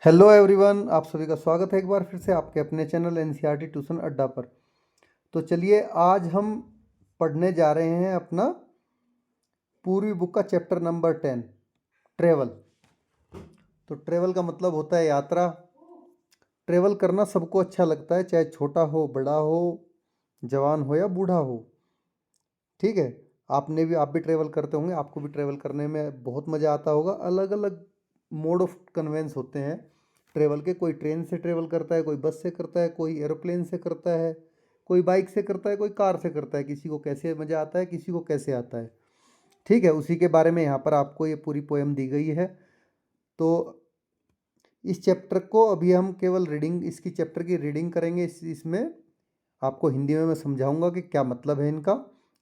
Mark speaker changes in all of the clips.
Speaker 1: Hello everyone, आप सभी का स्वागत है एक बार फिर से आपके अपने चैनल एनसीईआरटी ट्यूशन अड्डा पर। तो चलिए आज हम पढ़ने जा रहे हैं अपना पूर्वी बुक का चैप्टर नंबर 10 ट्रेवल। तो ट्रेवल का मतलब होता है यात्रा। ट्रेवल करना सबको अच्छा लगता है, चाहे छोटा हो, बड़ा हो, जवान हो या बूढ़ा हो। ठीक है, आप भी ट्रेवल करते होंगे, आपको भी ट्रेवल करने में बहुत मज़ा आता होगा। अलग अलग मोड ऑफ कन्वेंस होते हैं ट्रेवल के। कोई ट्रेन से ट्रेवल करता है, कोई बस से करता है, कोई एरोप्लेन से करता है, कोई बाइक से करता है, कोई कार से करता है। किसी को कैसे मज़ा आता है, किसी को कैसे आता है। ठीक है, उसी के बारे में यहाँ पर आपको ये पूरी पोएम दी गई है। तो इस चैप्टर को अभी हम केवल रीडिंग, इसकी चैप्टर की रीडिंग करेंगे। इसमें आपको हिंदी में मैं समझाऊंगा कि क्या मतलब है इनका,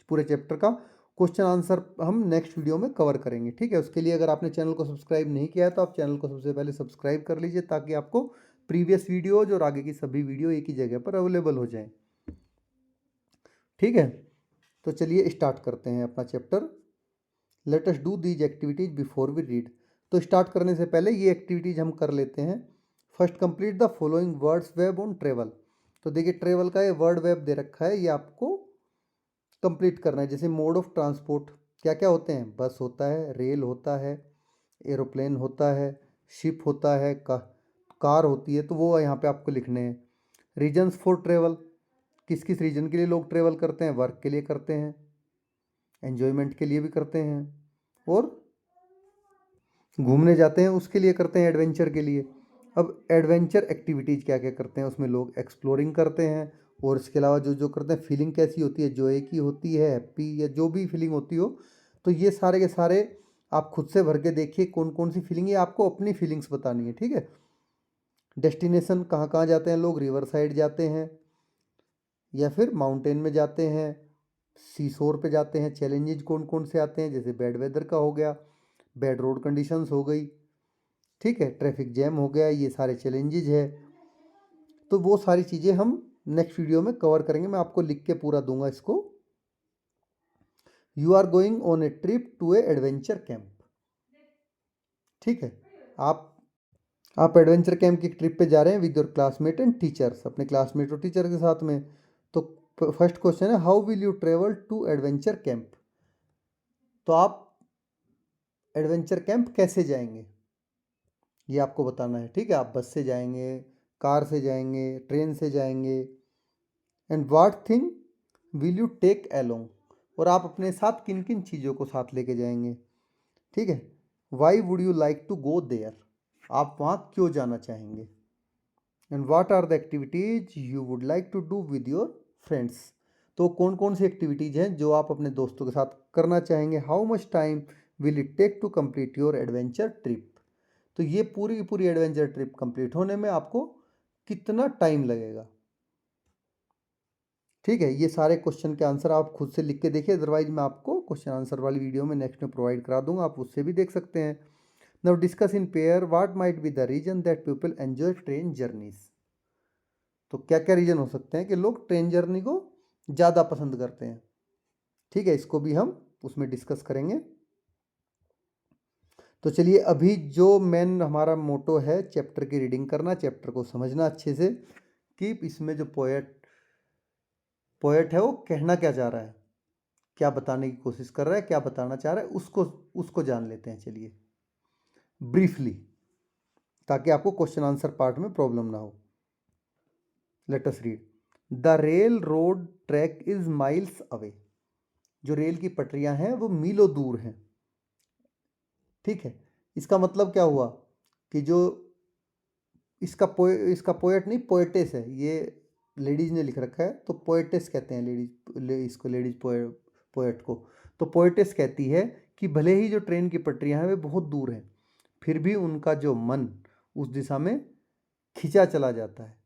Speaker 1: पूरे चैप्टर का। क्वेश्चन आंसर हम नेक्स्ट वीडियो में कवर करेंगे। ठीक है, उसके लिए अगर आपने चैनल को सब्सक्राइब नहीं किया है तो आप चैनल को सबसे पहले सब्सक्राइब कर लीजिए, ताकि आपको प्रीवियस वीडियोज और आगे की सभी वीडियो एक ही जगह पर अवेलेबल हो जाएं। ठीक है, तो चलिए स्टार्ट करते हैं अपना chapter. Let us do these activities before we read. तो स्टार्ट करने से पहले ये एक्टिविटीज हम कर लेते हैं। First complete the following words web on travel. तो देखिए, ट्रेवल का ये वर्ड वेब दे रखा है, ये आपको कंप्लीट करना है। जैसे मोड ऑफ ट्रांसपोर्ट क्या क्या होते हैं, बस होता है, रेल होता है, एरोप्लेन होता है, शिप होता है, कार होती है। तो वो यहाँ पे आपको लिखने हैं। रीजन्स फॉर ट्रेवल, किस किस रीजन के लिए लोग ट्रेवल करते हैं। वर्क के लिए करते हैं, एन्जॉयमेंट के लिए भी करते हैं, और घूमने जाते हैं उसके लिए करते हैं, एडवेंचर के लिए। अब एडवेंचर एक्टिविटीज़ क्या क्या करते हैं, उसमें लोग एक्सप्लोरिंग करते हैं, और इसके अलावा जो जो करते हैं, फीलिंग कैसी होती है, जॉय की होती है, हैप्पी, या जो भी फीलिंग होती हो। तो ये सारे के सारे आप खुद से भर के देखिए कौन कौन सी फीलिंग है, आपको अपनी फीलिंग्स बतानी है। ठीक है, डेस्टिनेशन कहाँ कहाँ जाते हैं लोग, रिवर साइड जाते हैं, या फिर माउंटेन में जाते हैं, सी शोर पे जाते हैं। चैलेंजेज कौन कौन से आते हैं, जैसे बैड वेदर का हो गया, बैड रोड कंडीशंस हो गई, ठीक है, ट्रैफिक जैम हो गया, ये सारे चैलेंजेज है। तो वो सारी चीज़ें हम नेक्स्ट वीडियो में कवर करेंगे। मैं आपको लिख के पूरा दूंगा इसको। You are going on a trip to a adventure camp. ठीक है, आप एडवेंचर कैंप की ट्रिप पे जा रहे हैं with your classmate and teachers, अपने क्लासमेट और टीचर के साथ में। तो फर्स्ट क्वेश्चन है, how will you travel to adventure camp. तो आप एडवेंचर कैंप कैसे जाएंगे, ये आपको बताना है। ठीक है, आप बस से जाएंगे, कार से जाएंगे, ट्रेन से जाएंगे, and what thing will you take along, और आप अपने साथ किन किन चीज़ों को साथ लेके जाएंगे। ठीक है, why would you like to go there, आप वहाँ क्यों जाना चाहेंगे, and what are the activities you would like to do with your friends. तो कौन कौन सी एक्टिविटीज़ हैं जो आप अपने दोस्तों के साथ करना चाहेंगे। How much time will it take to complete your adventure trip. तो ये पूरी की पूरी एडवेंचर ट्रिप कंप्लीट होने में आपको कितना टाइम लगेगा। ठीक है, ये सारे क्वेश्चन के आंसर आप खुद से लिख के देखिए, अदरवाइज मैं आपको क्वेश्चन आंसर वाली वीडियो में नेक्स्ट में प्रोवाइड करा दूंगा, आप उससे भी देख सकते हैं। Now discuss in pair what might be the reason that people enjoy train journeys. तो क्या क्या रीजन हो सकते हैं कि लोग ट्रेन जर्नी को ज़्यादा पसंद करते हैं। ठीक है, इसको भी हम उसमें डिस्कस करेंगे। तो चलिए, अभी जो मेन हमारा मोटो है चैप्टर की रीडिंग करना, चैप्टर को समझना अच्छे से, कि इसमें जो पोएट है वो कहना क्या चाह रहा है, क्या बताने की कोशिश कर रहा है, क्या बताना चाह रहा है, उसको उसको जान लेते हैं। चलिए ब्रीफली, ताकि आपको क्वेश्चन आंसर पार्ट में प्रॉब्लम ना हो। Let us read. The rail road track is miles away. जो रेल की पटरियां हैं वो मीलों दूर हैं। ठीक है, इसका मतलब क्या हुआ कि जो इसका पोएट नहीं, पोएटेस है, ये लेडीज ने लिख रखा है, तो पोएटेस कहते हैं इसको लेडीज पोएट को। तो पोएटेस कहती है कि भले ही जो ट्रेन की पटरियां हैं वे बहुत दूर हैं, फिर भी उनका जो मन उस दिशा में खिंचा चला जाता है।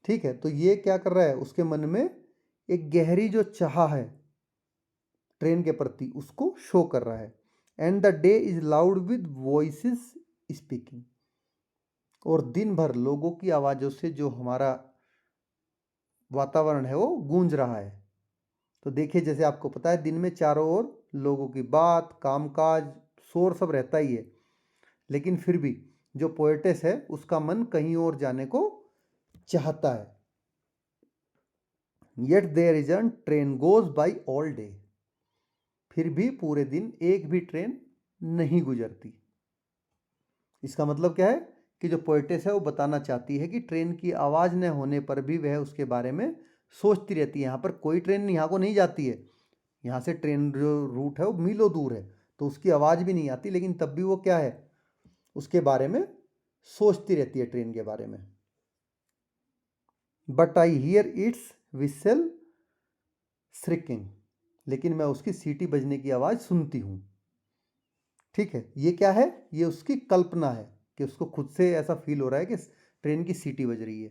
Speaker 1: ठीक है, तो ये क्या कर रहा है, उसके मन में एक गहरी जो चाह है ट्रेन के प्रति, उसको शो कर रहा है। And the day is loud with voices speaking, और दिन भर लोगों की आवाज़ों से जो हमारा वातावरण है वो गूंज रहा है। तो देखिए, जैसे आपको पता है दिन में चारों ओर लोगों की बात, कामकाज, शोर सब रहता ही है, लेकिन फिर भी जो पोएटेस है उसका मन कहीं और जाने को चाहता है। Yet there is a train goes by all day, फिर भी पूरे दिन एक भी ट्रेन नहीं गुजरती। इसका मतलब क्या है कि जो पोएटेस है वो बताना चाहती है कि ट्रेन की आवाज़ न होने पर भी वह उसके बारे में सोचती रहती है। यहाँ पर कोई ट्रेन यहाँ को नहीं जाती है, यहाँ से ट्रेन जो रूट है वो मीलों दूर है, तो उसकी आवाज़ भी नहीं आती, लेकिन तब भी वो क्या है, उसके बारे में सोचती रहती है, ट्रेन के बारे में। But I hear its whistle shrieking, लेकिन मैं उसकी सीटी बजने की आवाज़ सुनती हूँ। ठीक है, ये क्या है, ये उसकी कल्पना है कि उसको खुद से ऐसा फील हो रहा है कि ट्रेन की सीटी बज रही है।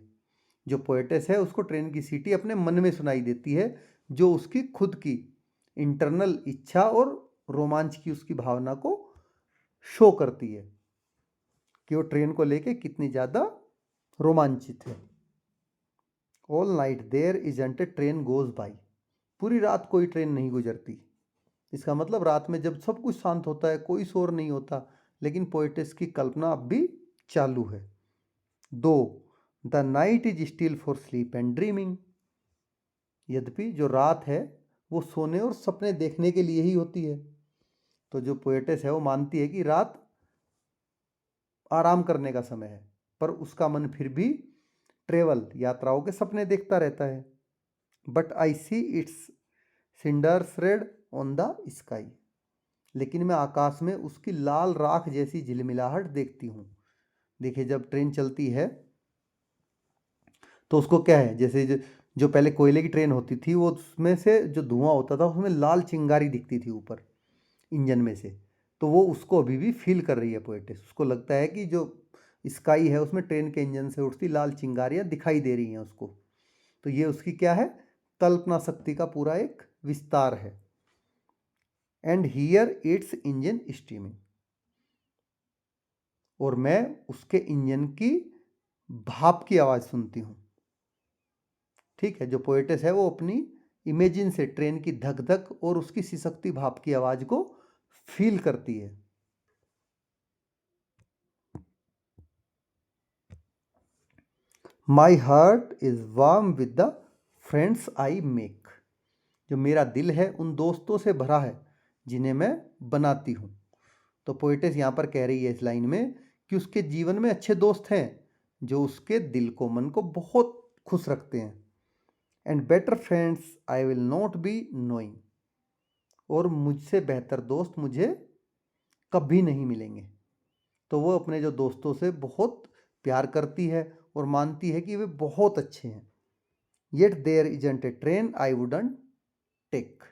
Speaker 1: जो पोएटेस है उसको ट्रेन की सीटी अपने मन में सुनाई देती है, जो उसकी खुद की इंटरनल इच्छा और रोमांच की उसकी भावना को शो करती है कि वो ट्रेन को लेके कितनी ज़्यादा रोमांचित है। All night there isn't a train goes by, पूरी रात कोई ट्रेन नहीं गुजरती। इसका मतलब रात में जब सब कुछ शांत होता है, कोई शोर नहीं होता, लेकिन पोएटेस की कल्पना अब भी चालू है। दो the night is still for sleep and dreaming, यद्यपि जो रात है वो सोने और सपने देखने के लिए ही होती है। तो जो पोएटेस है वो मानती है कि रात आराम करने का समय है, पर उसका मन फिर भी ट्रेवल यात्राओं के सपने देखता रहता है। But I see it's cinders red on the sky, लेकिन मैं आकाश में उसकी लाल राख जैसी झिलमिलाहट देखती हूँ। देखिए, जब ट्रेन चलती है तो उसको क्या है, जैसे जो पहले कोयले की ट्रेन होती थी, वो उसमें से जो धुआं होता था उसमें लाल चिंगारी दिखती थी ऊपर इंजन में से, तो वो उसको अभी भी फील कर रही है पोएटिस। उसको लगता है कि जो स्काई है उसमें ट्रेन के इंजन से उठती लाल चिंगारियाँ दिखाई दे रही हैं उसको। तो ये उसकी क्या है, कल्पना शक्ति का पूरा एक विस्तार है। And here it's engine steaming, और मैं उसके इंजन की भाप की आवाज़ सुनती हूँ। ठीक है, जो पोएटिस है वो अपनी इमेजिन से ट्रेन की धक धक और उसकी सिसकती भाप की आवाज़ को फील करती है। My heart is warm with the friends I make, जो मेरा दिल है उन दोस्तों से भरा है जिन्हें मैं बनाती हूँ। तो पोएटिस यहाँ पर कह रही है इस लाइन में कि उसके जीवन में अच्छे दोस्त हैं जो उसके दिल को, मन को बहुत खुश रखते हैं। And better friends I will not be knowing, और मुझसे बेहतर दोस्त मुझे कभी नहीं मिलेंगे। तो वो अपने जो दोस्तों से बहुत प्यार करती है और मानती है कि वे बहुत अच्छे हैं। Yet there isn't a train I wouldn't take,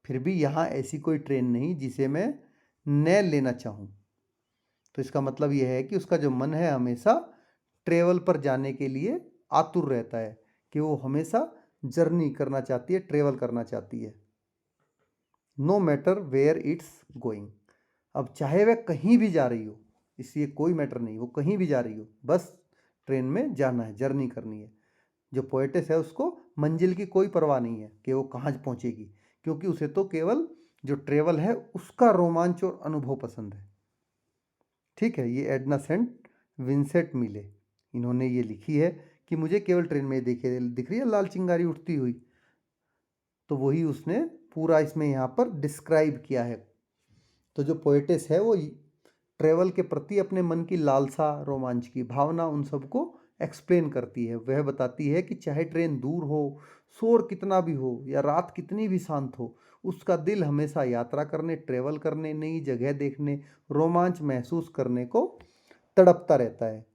Speaker 1: फिर भी यहाँ ऐसी कोई ट्रेन नहीं जिसे मैं न लेना चाहूँ। तो इसका मतलब यह है कि उसका जो मन है हमेशा ट्रेवल पर जाने के लिए आतुर रहता है, कि वो हमेशा जर्नी करना चाहती है, ट्रेवल करना चाहती है। No matter where it's going, अब चाहे वह कहीं भी जा रही हो, इसलिए कोई मैटर नहीं, वो कहीं भी जा रही हो, बस ट्रेन में जाना है, जर्नी करनी है। जो पोएटिस है उसको मंजिल की कोई परवाह नहीं है कि वो कहाँ पहुँचेगी, क्योंकि उसे तो केवल जो ट्रेवल है उसका रोमांच और अनुभव पसंद है। ठीक है, ये एडना सेंट विंसेंट मिले, इन्होंने ये लिखी है कि मुझे केवल ट्रेन में दिख रही है लाल चिंगारी उठती हुई, तो वही उसने पूरा इसमें यहाँ पर डिस्क्राइब किया है। तो जो पोएटिस है वो ट्रेवल के प्रति अपने मन की लालसा, रोमांच की भावना, उन सबको एक्सप्लेन करती है। वह बताती है कि चाहे ट्रेन दूर हो, शोर कितना भी हो या रात कितनी भी शांत हो, उसका दिल हमेशा यात्रा करने, ट्रेवल करने, नई जगह देखने, रोमांच महसूस करने को तड़पता रहता है।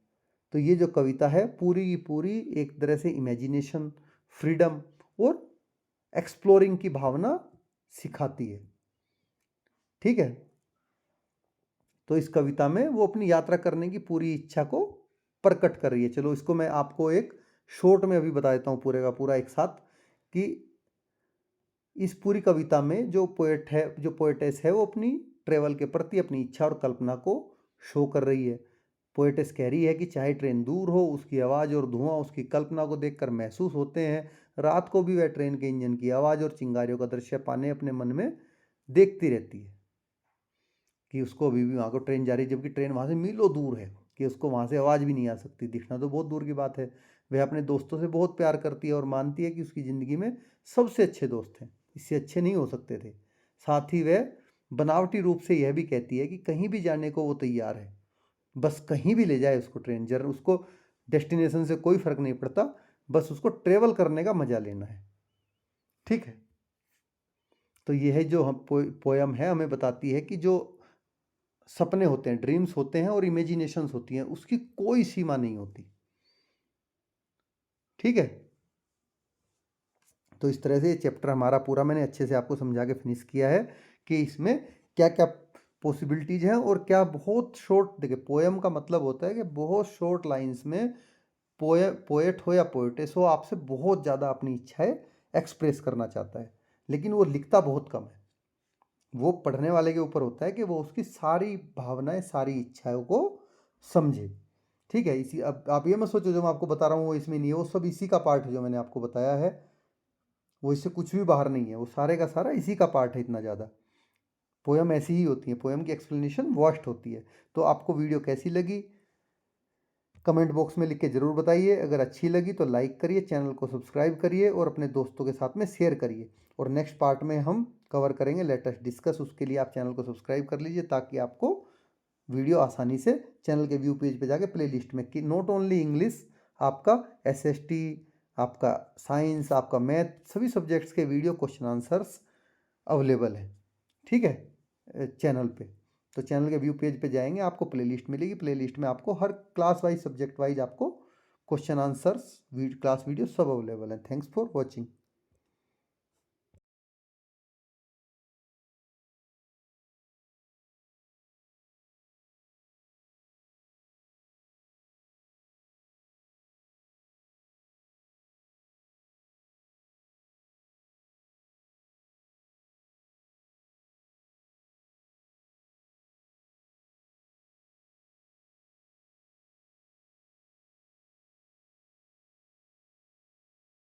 Speaker 1: तो ये जो कविता है पूरी की पूरी एक तरह से इमेजिनेशन, फ्रीडम और एक्सप्लोरिंग की भावना सिखाती है। ठीक है, तो इस कविता में वो अपनी यात्रा करने की पूरी इच्छा को प्रकट कर रही है। चलो इसको मैं आपको एक शॉर्ट में अभी बता देता हूँ पूरे का पूरा एक साथ, कि इस पूरी कविता में जो पोएट है, जो पोएटेस है, वो अपनी ट्रेवल के प्रति अपनी इच्छा और कल्पना को शो कर रही है। पोएटेस कह रही है कि चाहे ट्रेन दूर हो, उसकी आवाज़ और धुआं उसकी कल्पना को देखकर महसूस होते हैं। रात को भी वह ट्रेन के इंजन की आवाज़ और चिंगारियों का दृश्य पाने अपने मन में देखती रहती है। कि उसको अभी भी वहाँ को ट्रेन जा रही है, जबकि ट्रेन वहाँ से मीलों दूर है, कि उसको वहाँ से आवाज़ भी नहीं आ सकती, दिखना तो बहुत दूर की बात है। वह अपने दोस्तों से बहुत प्यार करती है और मानती है कि उसकी ज़िंदगी में सबसे अच्छे दोस्त हैं, इससे अच्छे नहीं हो सकते थे। साथ ही वह बनावटी रूप से यह भी कहती है कि कहीं भी जाने को वो तैयार है, बस कहीं भी ले जाए उसको ट्रेन, जर उसको डेस्टिनेशन से कोई फ़र्क नहीं पड़ता, बस उसको ट्रेवल करने का मज़ा लेना है। ठीक है, तो यह जो हम पोयम है हमें बताती है कि जो सपने होते हैं, ड्रीम्स होते हैं और इमेजिनेशंस होती हैं, उसकी कोई सीमा नहीं होती। ठीक है, तो इस तरह से ये चैप्टर हमारा पूरा मैंने अच्छे से आपको समझा के फिनिश किया है कि इसमें क्या क्या पॉसिबिलिटीज़ हैं और क्या बहुत शॉर्ट, देखिए पोएम का मतलब होता है कि बहुत शॉर्ट लाइंस में पोएट हो या पोएटेस हो आपसे बहुत ज़्यादा अपनी इच्छाएं एक्सप्रेस करना चाहता है, लेकिन वो लिखता बहुत कम है। वो पढ़ने वाले के ऊपर होता है कि वो उसकी सारी भावनाएं, सारी इच्छाओं को समझे। ठीक है, इसी अब आप ये मत सोचो जो मैं आपको बता रहा हूँ वो इसमें नहीं है, वो सब इसी का पार्ट है जो मैंने आपको बताया है, वो इससे कुछ भी बाहर नहीं है, वो सारे का सारा इसी का पार्ट है। इतना ज़्यादा पोयम ऐसी ही होती है, पोयम की एक्सप्लेनेशन वास्ट होती है। तो आपको वीडियो कैसी लगी कमेंट बॉक्स में लिख के ज़रूर बताइए। अगर अच्छी लगी तो लाइक करिए, चैनल को सब्सक्राइब करिए और अपने दोस्तों के साथ में शेयर करिए। और नेक्स्ट पार्ट में हम कवर करेंगे लेटेस्ट डिस्कस, उसके लिए आप चैनल को सब्सक्राइब कर लीजिए ताकि आपको वीडियो आसानी से चैनल के व्यू पेज पे जाके प्ले लिस्ट में, कि नॉट ओनली इंग्लिश, आपका एसएसटी, आपका साइंस, आपका मैथ, सभी सब्जेक्ट्स के वीडियो क्वेश्चन आंसर्स अवेलेबल हैं। ठीक है, चैनल पे। तो चैनल के व्यू पेज पे जाएंगे, आपको प्लेलिस्ट मिलेगी, प्लेलिस्ट में आपको हर क्लास वाइज, सब्जेक्ट वाइज आपको क्वेश्चन आंसर्स, क्लास वीडियो सब अवेलेबल हैं। Thanks for watching.